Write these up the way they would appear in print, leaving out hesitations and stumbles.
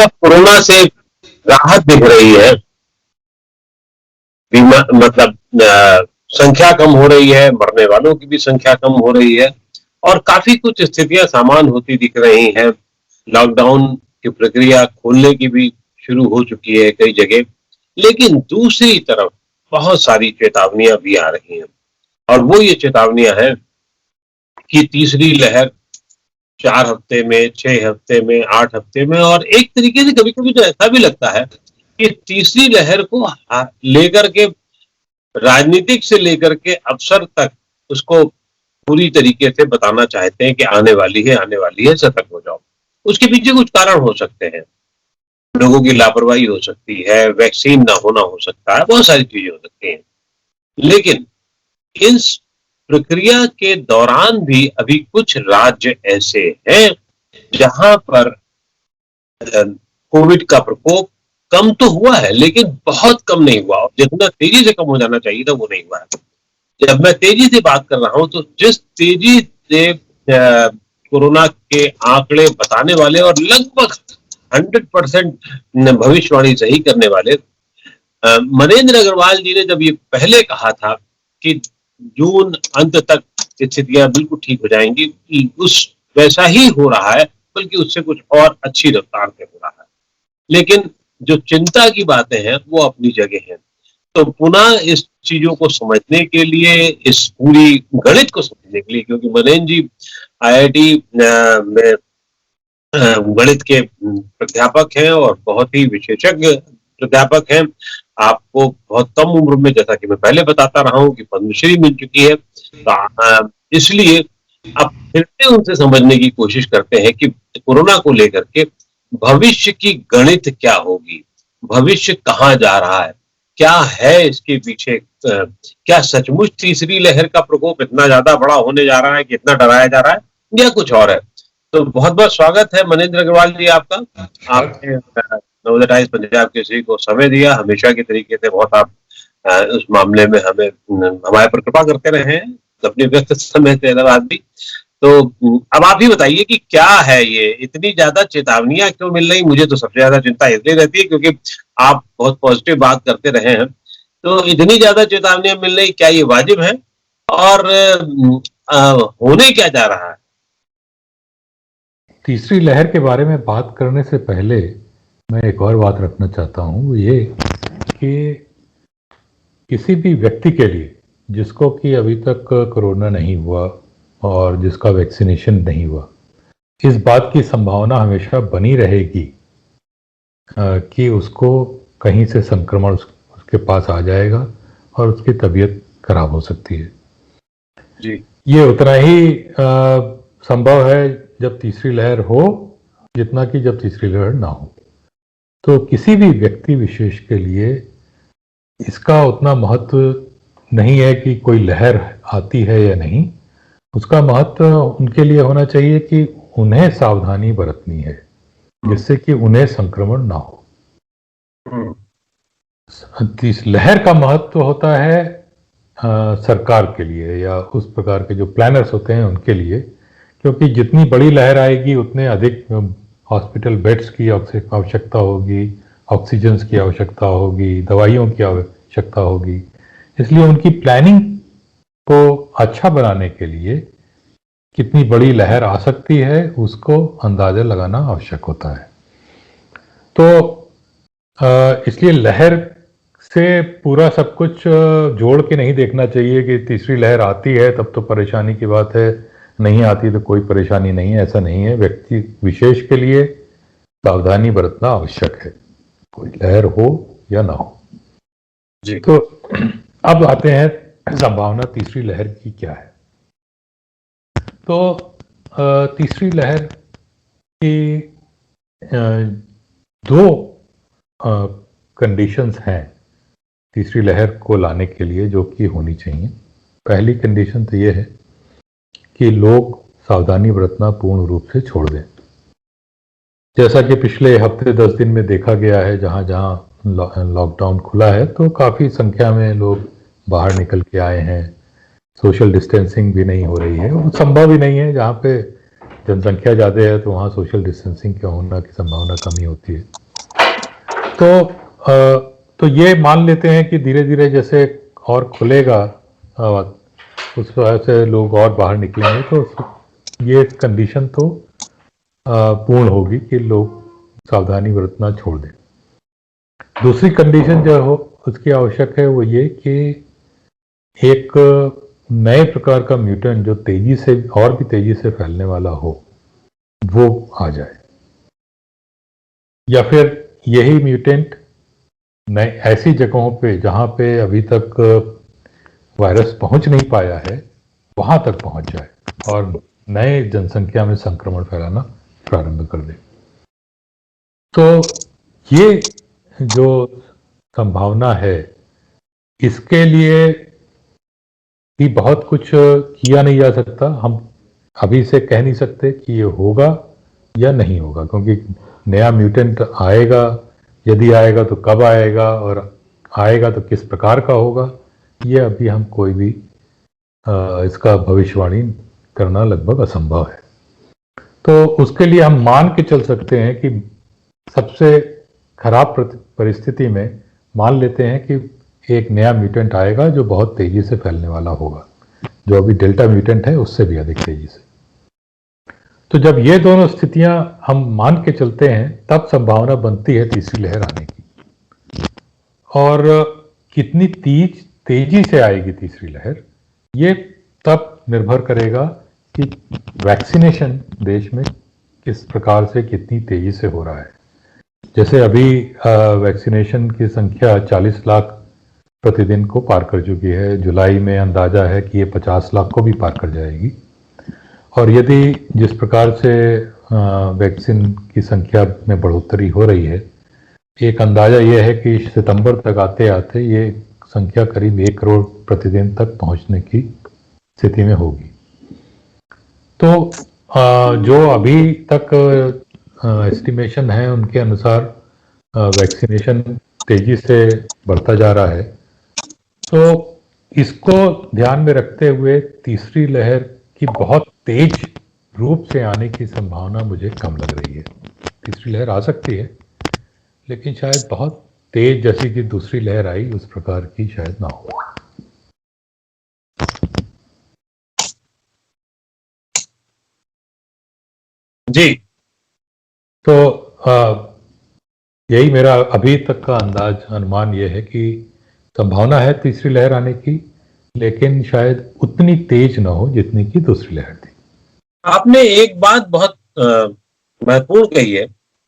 तरफ कोरोना से राहत दिख रही है, मतलब संख्या कम हो रही है, मरने वालों की भी संख्या कम हो रही है और काफी कुछ स्थितियां सामान्य होती दिख रही हैं। लॉकडाउन की प्रक्रिया खोलने की भी शुरू हो चुकी है कई जगह, लेकिन दूसरी तरफ बहुत सारी चेतावनियां भी आ रही हैं और वो ये चेतावनियां हैं कि तीसरी लहर 4 हफ्ते में, 6 हफ्ते में, 8 हफ्ते में, और एक तरीके से कभी कभी तो ऐसा भी लगता है कि तीसरी लहर को लेकर के, राजनीतिक से लेकर के अफसर तक, उसको पूरी तरीके से बताना चाहते हैं कि आने वाली है, आने वाली है, सतर्क हो जाओ। उसके पीछे कुछ कारण हो सकते हैं, लोगों की लापरवाही हो सकती है, वैक्सीन ना होना हो सकता है, बहुत सारी चीजें हो सकती हैं। लेकिन इस प्रक्रिया के दौरान भी अभी कुछ राज्य ऐसे हैं जहां पर कोविड का प्रकोप कम तो हुआ है, लेकिन बहुत कम नहीं हुआ, और जितना तेजी से कम हो जाना चाहिए था वो नहीं हुआ है। जब मैं तेजी से बात कर रहा हूं तो जिस तेजी से कोरोना के आंकड़े बताने वाले और लगभग 100% भविष्यवाणी सही करने वाले मनेंद्र अग्रवाल जी ने जब ये पहले कहा था कि जून अंत तक स्थितियां बिल्कुल ठीक हो जाएंगी, उस वैसा ही हो रहा है, बल्कि उससे कुछ और अच्छी रफ्तार से हो रहा है। लेकिन जो चिंता की बातें हैं वो अपनी जगह हैं। तो पुनः इस चीजों को समझने के लिए, इस पूरी गणित को समझने के लिए, क्योंकि मनेन जी आईआईटी में गणित के प्राध्यापक हैं और बहुत ही विशेषज्ञ प्राध्यापक हैं। आपको बहुत कम उम्र में, जैसा कि मैं पहले बताता रहा हूं, कि पद्मश्री मिल चुकी है, तो इसलिए अब फिर से उनसे समझने की कोशिश करते हैं कि कोरोना को लेकर के भविष्य की गणित क्या होगी, भविष्य कहाँ जा रहा है, क्या है इसके पीछे, क्या सचमुच तीसरी लहर का प्रकोप इतना ज्यादा बड़ा होने जा रहा है कि इतना डराया जा रहा है, या कुछ और है। तो बहुत बहुत स्वागत है मनेंद्र अग्रवाल जी आपका। आपने नवोदय टाइम्स पंजाब केसरी को समय दिया, हमेशा के तरीके से बहुत आप उस मामले में हमें, हमारे पर कृपा करते रहे हैं अपने व्यस्त समय से धन्यवाद भी। तो अब आप ही बताइए कि क्या है ये, इतनी ज्यादा चेतावनियां क्यों मिल रही? मुझे तो सबसे ज्यादा चिंता इसलिए रहती है क्योंकि आप बहुत पॉजिटिव बात करते रहे हैं। तो इतनी ज्यादा चेतावनियां मिल रही, क्या ये वाजिब है और होने क्या जा रहा है? तीसरी लहर के बारे में बात करने से पहले मैं एक और बात रखना चाहता हूँ, वो ये कि किसी भी व्यक्ति के लिए जिसको कि अभी तक कोरोना नहीं हुआ और जिसका वैक्सीनेशन नहीं हुआ, इस बात की संभावना हमेशा बनी रहेगी कि उसको कहीं से संक्रमण उसके पास आ जाएगा और उसकी तबीयत खराब हो सकती है जी। ये उतना ही संभव है जब तीसरी लहर हो जितना कि जब तीसरी लहर ना हो। तो किसी भी व्यक्ति विशेष के लिए इसका उतना महत्व नहीं है कि कोई लहर आती है या नहीं। उसका महत्व उनके लिए होना चाहिए कि उन्हें सावधानी बरतनी है जिससे कि उन्हें संक्रमण ना हो। इस लहर का महत्व होता है सरकार के लिए या उस प्रकार के जो प्लानर्स होते हैं उनके लिए, क्योंकि जितनी बड़ी लहर आएगी उतने अधिक हॉस्पिटल बेड्स की आवश्यकता होगी, ऑक्सीजन की आवश्यकता होगी, दवाइयों की आवश्यकता होगी। इसलिए उनकी प्लानिंग को अच्छा बनाने के लिए कितनी बड़ी लहर आ सकती है उसको अंदाजा लगाना आवश्यक होता है। तो इसलिए लहर से पूरा सब कुछ जोड़ के नहीं देखना चाहिए कि तीसरी लहर आती है तब तो परेशानी की बात है, नहीं आती तो कोई परेशानी नहीं है, ऐसा नहीं है। व्यक्ति विशेष के लिए सावधानी बरतना आवश्यक है, कोई लहर हो या ना हो जी। तो अब आते हैं संभावना तीसरी लहर की क्या है। तो तीसरी लहर की दो कंडीशंस हैं तीसरी लहर को लाने के लिए जो कि होनी चाहिए। पहली कंडीशन तो ये है कि लोग सावधानी बरतना पूर्ण रूप से छोड़ दें। जैसा कि पिछले हफ्ते 10 दिन में देखा गया है, जहां जहां लॉकडाउन खुला है तो काफ़ी संख्या में लोग बाहर निकल के आए हैं, सोशल डिस्टेंसिंग भी नहीं हो रही है और संभव ही नहीं है। जहाँ पे जनसंख्या ज़्यादा है तो वहाँ सोशल डिस्टेंसिंग के होना की संभावना कमी होती है। तो ये मान लेते हैं कि धीरे धीरे जैसे और खुलेगा, उस वजह से लोग और बाहर निकलेंगे, तो ये कंडीशन तो पूर्ण होगी कि लोग सावधानी बरतना छोड़ दें। दूसरी कंडीशन जो हो उसकी आवश्यक है वो ये कि एक नए प्रकार का म्यूटेंट जो तेजी से और भी तेजी से फैलने वाला हो वो आ जाए, या फिर यही म्यूटेंट नए ऐसी जगहों पे जहां पे अभी तक वायरस पहुंच नहीं पाया है वहां तक पहुंच जाए और नए जनसंख्या में संक्रमण फैलाना प्रारंभ कर दे। तो ये जो संभावना है इसके लिए भी बहुत कुछ किया नहीं जा सकता। हम अभी से कह नहीं सकते कि ये होगा या नहीं होगा, क्योंकि नया म्यूटेंट आएगा, यदि आएगा तो कब आएगा और आएगा तो किस प्रकार का होगा, ये अभी हम कोई भी इसका भविष्यवाणी करना लगभग असंभव है। तो उसके लिए हम मान के चल सकते हैं कि सबसे खराब परिस्थिति में मान लेते हैं कि एक नया म्यूटेंट आएगा जो बहुत तेजी से फैलने वाला होगा, जो अभी डेल्टा म्यूटेंट है उससे भी अधिक तेजी से। तो जब ये दोनों स्थितियां हम मान के चलते हैं तब संभावना बनती है तीसरी लहर आने की। और कितनी तेजी से आएगी तीसरी लहर, ये तब निर्भर करेगा कि वैक्सीनेशन देश में किस प्रकार से कितनी तेजी से हो रहा है। जैसे अभी वैक्सीनेशन की संख्या 40 लाख प्रतिदिन को पार कर चुकी है। जुलाई में अंदाजा है कि ये 50 लाख को भी पार कर जाएगी। और यदि जिस प्रकार से वैक्सीन की संख्या में बढ़ोतरी हो रही है, एक अंदाजा ये है कि सितंबर तक आते आते ये संख्या करीब 1 करोड़ प्रतिदिन तक पहुंचने की स्थिति में होगी। तो जो अभी तक एस्टिमेशन है उनके अनुसार वैक्सीनेशन तेजी से बढ़ता जा रहा है। तो इसको ध्यान में रखते हुए तीसरी लहर की बहुत तेज रूप से आने की संभावना मुझे कम लग रही है। तीसरी लहर आ सकती है लेकिन शायद बहुत तेज जैसी कि दूसरी लहर आई उस प्रकार की शायद ना हो। जी, तो यही मेरा अभी तक का अंदाज अनुमान यह है कि संभावना है तीसरी लहर आने की, लेकिन शायद उतनी तेज ना हो जितनी की दूसरी लहर थी। आपने एक बात बहुत महत्वपूर्ण कही है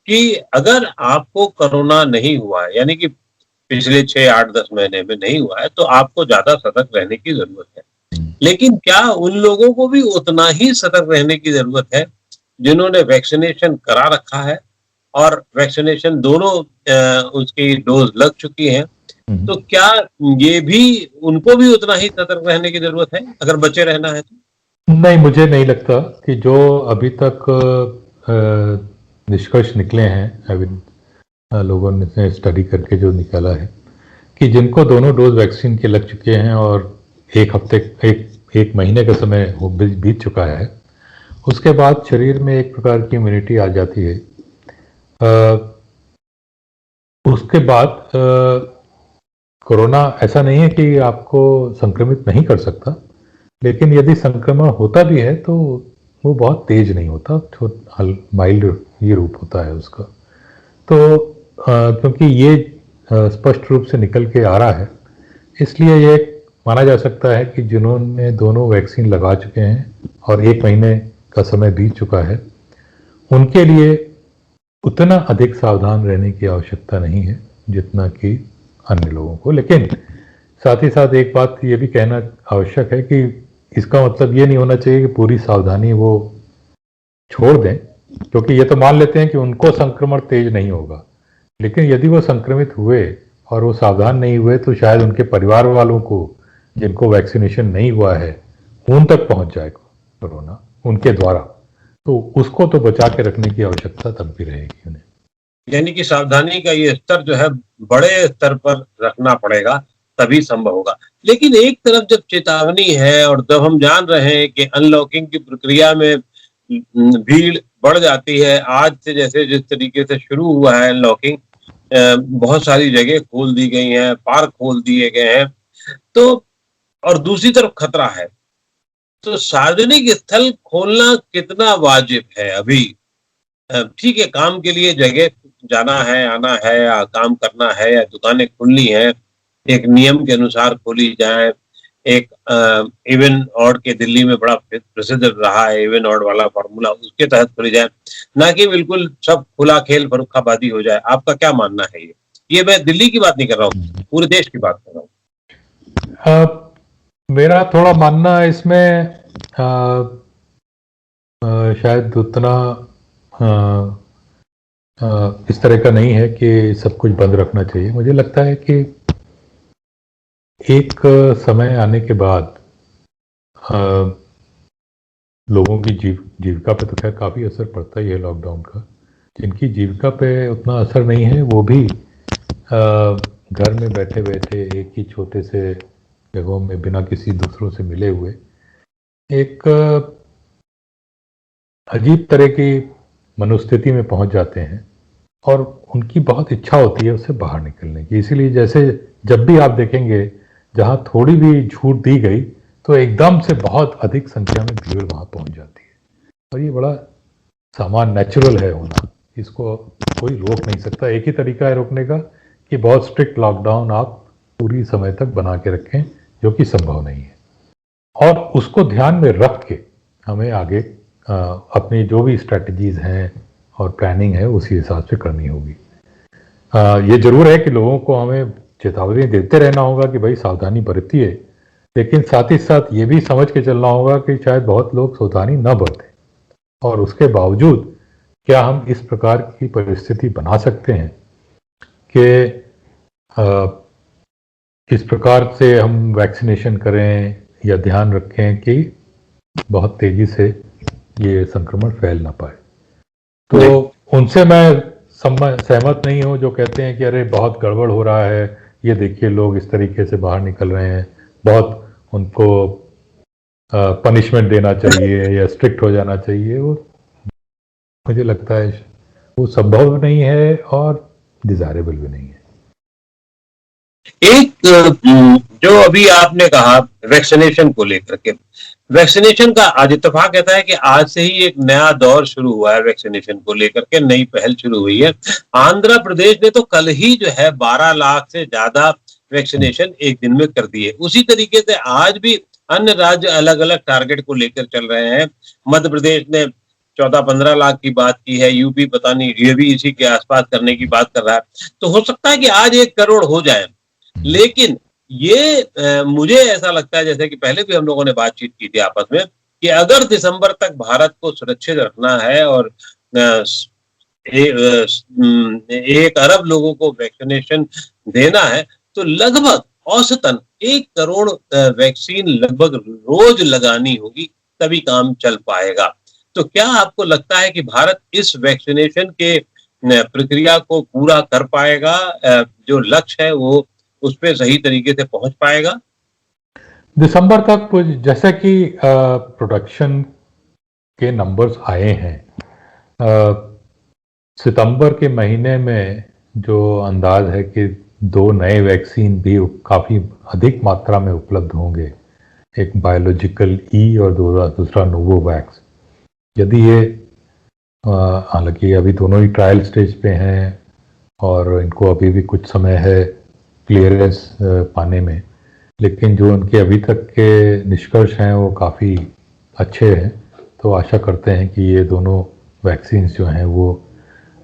कि अगर आपको कोरोना नहीं हुआ है, यानी कि पिछले 6, 8, 10 महीने में नहीं हुआ है, तो आपको ज्यादा सतर्क रहने की जरूरत है। लेकिन क्या उन लोगों को भी उतना ही सतर्क रहने की जरूरत है जिन्होंने वैक्सीनेशन करा रखा है और वैक्सीनेशन दोनों उसकी डोज लग चुकी है? तो क्या ये भी उनको भी उतना ही सतर्क रहने की जरूरत है अगर बचे रहना है तो? नहीं, मुझे नहीं लगता कि जो अभी तक निष्कर्ष निकले हैं लोगों ने स्टडी करके जो निकाला है कि जिनको दोनों डोज वैक्सीन के लग चुके हैं और एक महीने का समय बीत चुका है, उसके बाद शरीर में एक प्रकार की इम्यूनिटी आ जाती है। उसके बाद कोरोना ऐसा नहीं है कि आपको संक्रमित नहीं कर सकता, लेकिन यदि संक्रमण होता भी है तो वो बहुत तेज नहीं होता, माइल्ड ये रूप होता है उसका। तो क्योंकि ये स्पष्ट रूप से निकल के आ रहा है, इसलिए ये माना जा सकता है कि जिन्होंने दोनों वैक्सीन लगा चुके हैं और 1 महीने का समय बीत चुका है, उनके लिए उतना अधिक सावधान रहने की आवश्यकता नहीं है जितना कि अन्य लोगों को। लेकिन साथ ही साथ एक बात ये भी कहना आवश्यक है कि इसका मतलब ये नहीं होना चाहिए कि पूरी सावधानी वो छोड़ दें, क्योंकि ये तो मान लेते हैं कि उनको संक्रमण तेज नहीं होगा, लेकिन यदि वो संक्रमित हुए और वो सावधान नहीं हुए तो शायद उनके परिवार वालों को जिनको वैक्सीनेशन नहीं हुआ है उन तक पहुंच जाएगा कोरोना उनके द्वारा, तो उसको तो बचा के रखने की आवश्यकता तब भी रहेगी उन्हें। यानी कि सावधानी का ये स्तर जो है बड़े स्तर पर रखना पड़ेगा, तभी संभव होगा। लेकिन एक तरफ जब चेतावनी है और जब हम जान रहे हैं कि अनलॉकिंग की प्रक्रिया में भीड़ बढ़ जाती है। आज से जैसे जिस तरीके से शुरू हुआ है लॉकिंग, बहुत सारी जगह खोल दी गई हैं, पार्क खोल दिए गए हैं, तो और दूसरी तरफ खतरा है। तो सार्वजनिक स्थल खोलना कितना वाजिब है अभी? ठीक है, काम के लिए जगह जाना है, आना है या काम करना है या दुकानें खुलनी है, एक नियम के अनुसार खोली जाए। एक इवन ऑड के दिल्ली में बड़ा प्रसिद्ध रहा है इवन ऑड वाला फॉर्मूला, उसके तहत खोली जाए, ना कि बिल्कुल सब खुला खेल फर्रुखाबादी हो जाए। आपका क्या मानना है ये मैं दिल्ली की बात नहीं कर रहा हूँ, पूरे देश की बात कर रहा हूँ। मेरा थोड़ा मानना इसमें शायद उतना इस तरह का नहीं है कि सब कुछ बंद रखना चाहिए। मुझे लगता है कि एक समय आने के बाद लोगों की जीविका पे तो खैर काफ़ी असर पड़ता ही है लॉकडाउन का। जिनकी जीविका पे उतना असर नहीं है वो भी घर में बैठे बैठे एक ही छोटे से जगहों में बिना किसी दूसरों से मिले हुए एक अजीब तरह की मनोस्थिति में पहुंच जाते हैं और उनकी बहुत इच्छा होती है उससे बाहर निकलने की। इसीलिए जैसे जब भी आप देखेंगे जहां थोड़ी भी छूट दी गई तो एकदम से बहुत अधिक संख्या में भीड़ वहां पहुंच जाती है और ये बड़ा सामान्य नेचुरल है होना, इसको कोई रोक नहीं सकता। एक ही तरीका है रोकने का कि बहुत स्ट्रिक्ट लॉकडाउन आप पूरी समय तक बना के रखें, जो कि संभव नहीं है। और उसको ध्यान में रख के हमें आगे अपनी जो भी स्ट्रैटेजीज हैं और प्लानिंग है उसी हिसाब से करनी होगी। ये जरूर है कि लोगों को हमें चेतावनी देते रहना होगा कि भाई सावधानी बरतिए, लेकिन साथ ही साथ ये भी समझ के चलना होगा कि शायद बहुत लोग सावधानी न बरतें और उसके बावजूद क्या हम इस प्रकार की परिस्थिति बना सकते हैं कि इस प्रकार से हम वैक्सीनेशन करें या ध्यान रखें कि बहुत तेजी से ये संक्रमण फैल ना पाए। तो उनसे मैं सहमत नहीं हूं जो कहते हैं कि अरे बहुत गड़बड़ हो रहा है, ये देखिए लोग इस तरीके से बाहर निकल रहे हैं, बहुत उनको पनिशमेंट देना चाहिए या स्ट्रिक्ट हो जाना चाहिए। वो मुझे लगता है वो संभव नहीं है और डिजायरेबल भी नहीं है। एक जो अभी आपने कहा वैक्सीनेशन को लेकर के, वैक्सीनेशन का आज इत्तेफाक कहता है कि आज से ही एक नया दौर शुरू हुआ है वैक्सीनेशन को लेकर के, नई पहल शुरू हुई है। आंध्र प्रदेश ने तो कल ही जो है 12 लाख से ज्यादा वैक्सीनेशन एक दिन में कर दिए। उसी तरीके से आज भी अन्य राज्य अलग अलग टारगेट को लेकर चल रहे हैं। मध्य प्रदेश ने 14-15 लाख की बात की है, यूपी पता नहीं ये भी इसी के आसपास करने की बात कर रहा है। तो हो सकता है कि आज 1 करोड़ हो जाए, लेकिन ये मुझे ऐसा लगता है जैसे कि पहले भी हम लोगों ने बातचीत की थी आपस में कि अगर दिसंबर तक भारत को सुरक्षित रखना है और 1 अरब लोगों को वैक्सीनेशन देना है तो लगभग औसतन 1 करोड़ वैक्सीन लगभग रोज लगानी होगी, तभी काम चल पाएगा। तो क्या आपको लगता है कि भारत इस वैक्सीनेशन के प्रक्रिया को पूरा कर पाएगा? जो लक्ष्य है वो उस पे सही तरीके से पहुंच पाएगा? दिसंबर तक जैसे कि प्रोडक्शन के नंबर्स आए हैं, सितंबर के महीने में जो अंदाज है कि 2 नए वैक्सीन भी काफ़ी अधिक मात्रा में उपलब्ध होंगे, एक बायोलॉजिकल ई और दूसरा नोवोवैक्स। यदि ये हालांकि अभी दोनों ही ट्रायल स्टेज पे हैं और इनको अभी भी कुछ समय है क्लियरेंस पाने में, लेकिन जो उनके अभी तक के निष्कर्ष हैं वो काफ़ी अच्छे हैं। तो आशा करते हैं कि ये दोनों वैक्सीन जो हैं वो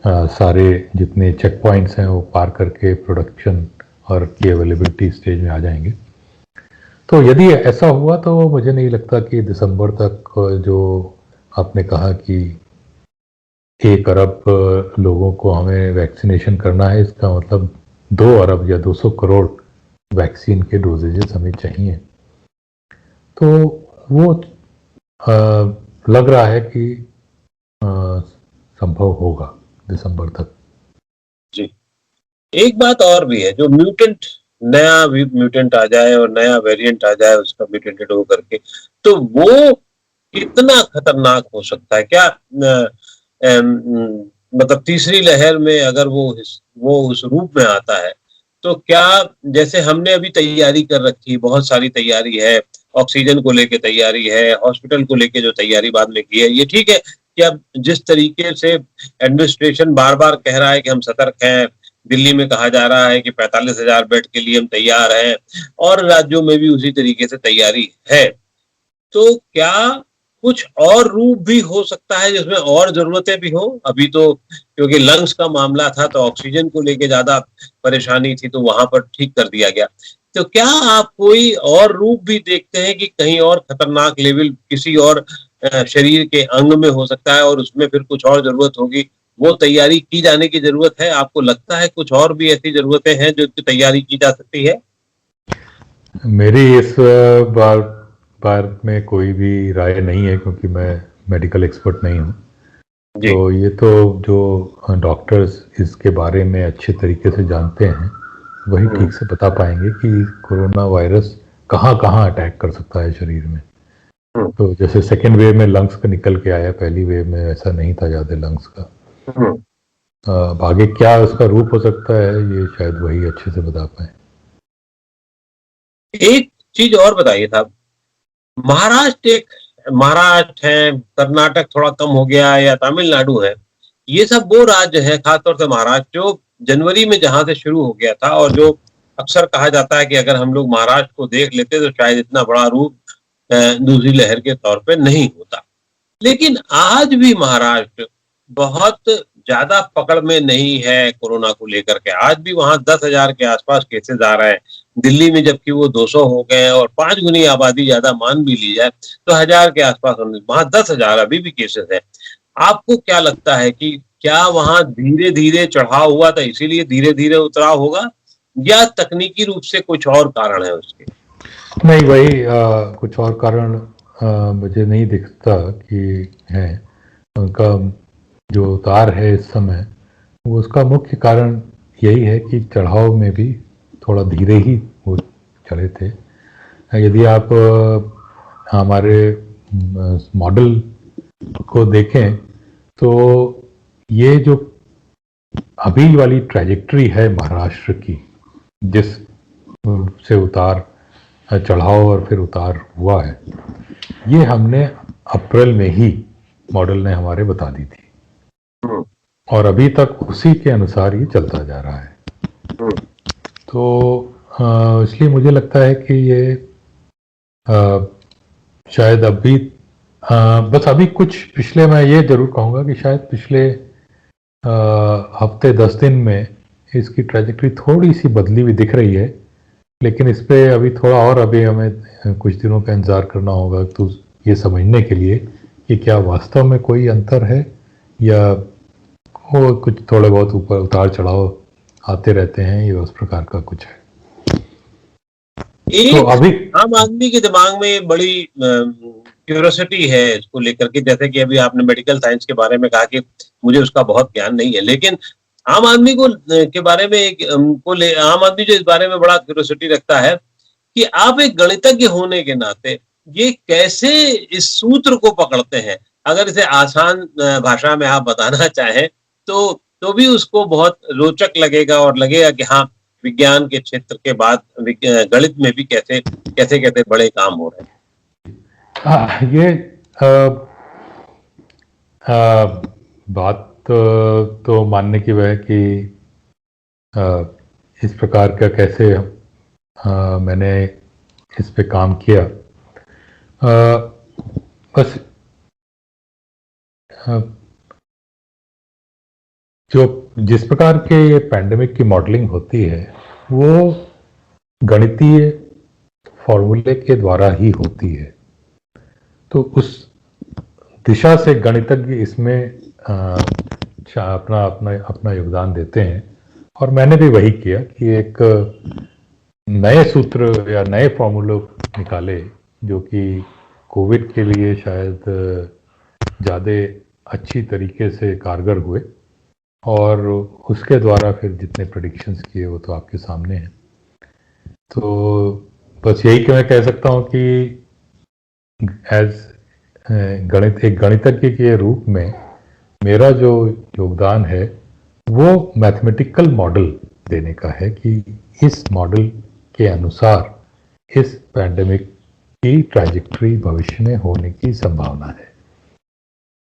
सारे जितने चेक पॉइंट्स हैं वो पार करके प्रोडक्शन और की अवेलेबिलिटी स्टेज में आ जाएंगे। तो यदि ऐसा हुआ तो मुझे नहीं लगता कि दिसंबर तक जो आपने कहा कि 1 अरब लोगों को हमें वैक्सीनेशन करना है, इसका मतलब 2 अरब या 200 करोड़ वैक्सीन के डोजेजेस हमें चाहिए। तो वो लग रहा है कि संभव होगा दिसंबर तक। जी, एक बात और भी है, जो नया म्यूटेंट आ जाए और नया वेरिएंट आ जाए उसका म्यूटेंटेड हो करके, तो वो कितना खतरनाक हो सकता है? क्या मतलब तीसरी लहर में अगर वो उस रूप में आता है, तो क्या जैसे हमने अभी तैयारी कर रखी है, बहुत सारी तैयारी है, ऑक्सीजन को लेके तैयारी है, हॉस्पिटल को लेके जो तैयारी बाद में की है, ये ठीक है कि अब जिस तरीके से एडमिनिस्ट्रेशन बार-बार कह रहा है कि हम सतर्क हैं, दिल्ली में कहा जा रहा है कि 45,000 बेड के लिए हम तैयार हैं और राज्यों में भी उसी तरीके से तैयारी है। तो क्या कुछ और रूप भी हो सकता है जिसमें और ज़रूरतें भी हों? अभी तो क्योंकि लंग्स का मामला था तो ऑक्सीजन को लेके ज़्यादा परेशानी थी तो वहाँ पर ठीक कर दिया गया। तो क्या आप कोई और रूप भी देखते हैं कि कहीं और खतरनाक लेवल किसी और शरीर के अंग में हो सकता है और उसमें फिर कुछ और ज़रूरत होगी, वो तैयारी की जाने की ज़रूरत है? आपको लगता है कुछ और भी ऐसी ज़रूरतें हैं जो कि तैयारी की जा सकती है? मेरी इस बार बार में कोई भी राय नहीं है, क्योंकि मैं मेडिकल एक्सपर्ट नहीं हूँ। जी। तो ये तो जो डॉक्टर्स इसके बारे में अच्छे तरीके से जानते हैं, वही ठीक से बता पाएंगे कि कोरोना वायरस कहाँ कहाँ अटैक कर सकता है शरीर में। हुँ, तो जैसे सेकेंड वेव में लंग्स का निकल के आया, पहली वेव में ऐसा नहीं था ज़्यादा लंग्स का। हुँ। आगे क्या उसका रूप हो सकता है, ये शायद वही अच्छे से बता पाए। एक चीज़ और बताइए साहब, महाराष्ट्र है, कर्नाटक थोड़ा कम हो गया या तमिलनाडु है, ये सब वो राज्य हैं, खासतौर से महाराष्ट्र, जो जनवरी में जहाँ से शुरू हो गया था और जो अक्सर कहा जाता है कि अगर हम लोग महाराष्ट्र को देख लेते तो शायद इतना बड़ा रूप दूसरी लहर के तौर पे नहीं होता। लेकिन आज भी महाराष्ट्र बहुत ज़्यादा पकड़ में नहीं है कोरोना को लेकर के। आज भी वहाँ 10,000 के आस-पास केसेज़ आ रहे हैं। दिल्ली में जबकि वो 200 हो गए हैं और 5 गुनी आबादी ज़्यादा मान भी ली जाए, तो 1000 के आस-पास होंगे। वहाँ 10,000 अभी भी केसेज़ हैं। आपको क्या लगता है कि क्या वहाँ धीरे-धीरे चढ़ाव हुआ था इसीलिए धीरे-धीरे उतराव होगा या तकनीकी रूप से कुछ और कारण है उसके? नहीं, वही कुछ और कारण मुझे नहीं दिखता कि है उनका। जो उतार है इस समय, वो उसका मुख्य कारण यही है कि चढ़ाव में भी थोड़ा धीरे ही वो चढ़े थे। यदि आप हमारे मॉडल को देखें, तो ये जो अभी वाली ट्रैजेक्टरी है महाराष्ट्र की, जिस से उतार चढ़ाव और फिर उतार हुआ है, ये हमने अप्रैल में ही मॉडल ने हमारे बता दी थी हुँ, और अभी तक उसी के अनुसार ये चलता जा रहा है। हुँ, तो इसलिए मुझे लगता है कि ये अ, शायद अभी बस अभी कुछ पिछले, मैं ये ज़रूर कहूँगा कि शायद पिछले हफ्ते 10 दिन में इसकी ट्रैजेक्टरी थोड़ी सी बदली हुई दिख रही है, लेकिन इस पे अभी थोड़ा और अभी हमें कुछ दिनों का इंतज़ार करना होगा तो ये समझने के लिए कि क्या वास्तव में कोई अंतर है या वो कुछ थोड़े बहुत ऊपर उतार चढ़ाव आते रहते हैं, ये उस प्रकार का कुछ है। तो एक अभी आम आदमी के दिमाग में बड़ी क्यूरियोसिटी है इसको लेकर के, जैसे कि अभी आपने मेडिकल साइंस के बारे में कहा कि मुझे उसका बहुत ज्ञान नहीं है, लेकिन आम आदमी को के बारे में आम आदमी जो इस बारे में बड़ा क्यूरियोसिटी रखता है कि आप एक गणितज्ञ होने के नाते ये कैसे इस सूत्र को पकड़ते हैं? अगर इसे आसान भाषा में आप बताना चाहें तो भी उसको बहुत रोचक लगेगा और लगेगा कि हाँ, विज्ञान के क्षेत्र के बाद गणित में भी कैसे-कैसे बड़े काम हो रहे हैं। ये अ, बात तो मानने की वह है कि अ, इस प्रकार का कैसे मैंने इस पे काम किया। बस अ, जो जिस प्रकार के ये पैंडेमिक की मॉडलिंग होती है, वो गणितीय फॉर्मूले के द्वारा ही होती है। तो उस दिशा से गणितज्ञ इसमें अपना अपना अपना योगदान देते हैं और मैंने भी वही किया कि एक नए सूत्र या नए फॉर्मूले निकाले जो कि कोविड के लिए शायद ज़्यादा अच्छी तरीके से कारगर हुए और उसके द्वारा फिर जितने प्रेडिक्शंस किए वो तो आपके सामने हैं। तो बस यही कि मैं कह सकता हूँ कि एज एक गणितज्ञ के रूप में मेरा जो योगदान है वो मैथमेटिकल मॉडल देने का है कि इस मॉडल के अनुसार इस पैंडेमिक की ट्रैजेक्टरी भविष्य में होने की संभावना है।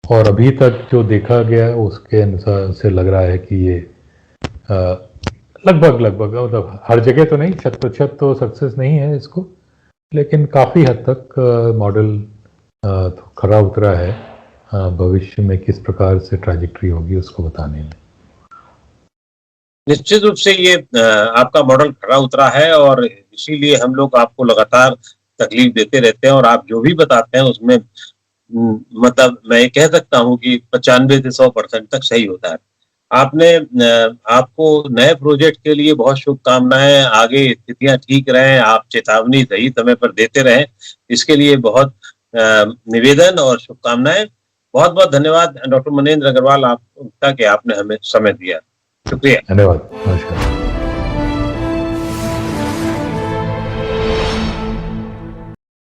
और अभी तक जो देखा गया उसके अनुसार से लग रहा है कि ये लगभग मतलब हर जगह तो नहीं, 100% तो सक्सेस नहीं है इसको, लेकिन काफ़ी हद तक मॉडल खरा उतरा है भविष्य में किस प्रकार से ट्रैजेक्टरी होगी उसको बताने में। निश्चित रूप से ये आपका मॉडल खरा उतरा है और इसीलिए हम लोग आपको लगातार तकलीफ देते रहते हैं और आप जो भी बताते हैं उसमें मतलब मैं ये कह सकता हूँ कि 95 से 100% तक सही होता है। आपने आपको नए प्रोजेक्ट के लिए बहुत शुभकामनाएं, आगे स्थितियां ठीक रहें, आप चेतावनी सही समय पर देते रहें, इसके लिए बहुत निवेदन और शुभकामनाएं। बहुत बहुत धन्यवाद डॉक्टर मनेंद्र अग्रवाल आपका कि आपने हमें समय दिया। शुक्रिया। धन्यवाद।